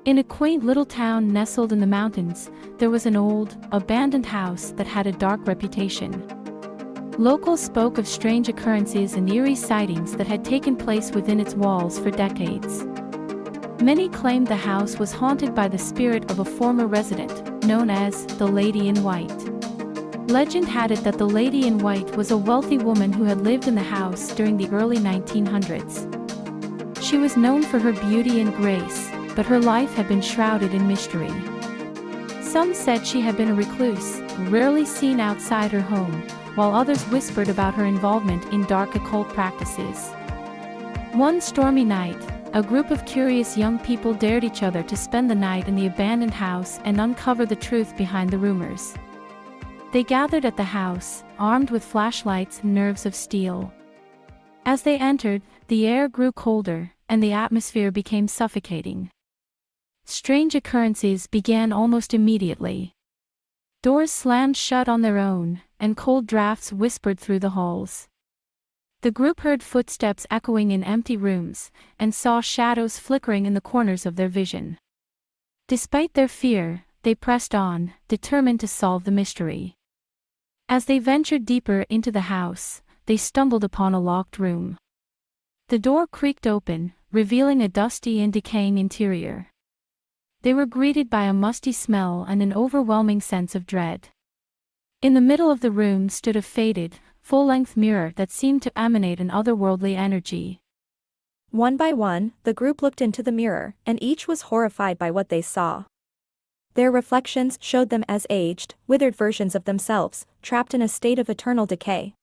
In a quaint little town nestled in the mountains, there was an old, abandoned house that had a dark reputation. Locals spoke of strange occurrences and eerie sightings that had taken place within its walls for decades. Many claimed the house was haunted by the spirit of a former resident, known as the Lady in White. Legend had it that the Lady in White was a wealthy woman who had lived in the house during the early 1900s. She was known for her beauty and grace, but her life had been shrouded in mystery. Some said she had been a recluse, rarely seen outside her home, while others whispered about her involvement in dark occult practices. One stormy night, a group of curious young people dared each other to spend the night in the abandoned house and uncover the truth behind the rumors. They gathered at the house, armed with flashlights and nerves of steel. As they entered, the air grew colder, and the atmosphere became suffocating. Strange occurrences began almost immediately. Doors slammed shut on their own, and cold drafts whispered through the halls. The group heard footsteps echoing in empty rooms, and saw shadows flickering in the corners of their vision. Despite their fear, they pressed on, determined to solve the mystery. As they ventured deeper into the house, they stumbled upon a locked room. The door creaked open, revealing a dusty and decaying interior. They were greeted by a musty smell and an overwhelming sense of dread. In the middle of the room stood a faded, full-length mirror that seemed to emanate an otherworldly energy. One by one, the group looked into the mirror, and each was horrified by what they saw. Their reflections showed them as aged, withered versions of themselves, trapped in a state of eternal decay.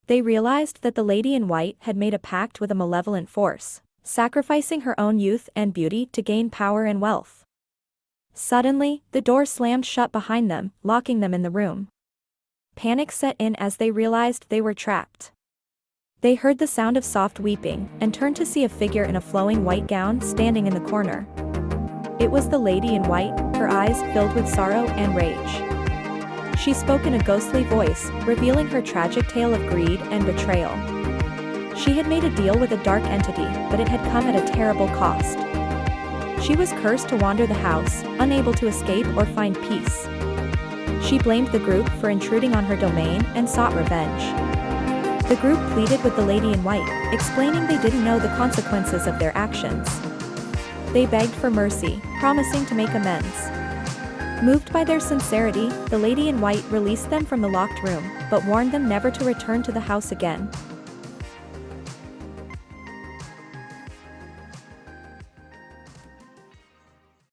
They realized that the Lady in White had made a pact with a malevolent force, sacrificing her own youth and beauty to gain power and wealth. Suddenly, the door slammed shut behind them, locking them in the room. Panic set in as they realized they were trapped. They heard the sound of soft weeping, and turned to see a figure in a flowing white gown standing in the corner. It was the Lady in White, her eyes filled with sorrow and rage. She spoke in a ghostly voice, revealing her tragic tale of greed and betrayal. She had made a deal with a dark entity, but it had come at a terrible cost. She was cursed to wander the house, unable to escape or find peace. She blamed the group for intruding on her domain and sought revenge. The group pleaded with the Lady in White, explaining they didn't know the consequences of their actions. They begged for mercy, promising to make amends. Moved by their sincerity, the Lady in White released them from the locked room, but warned them never to return to the house again.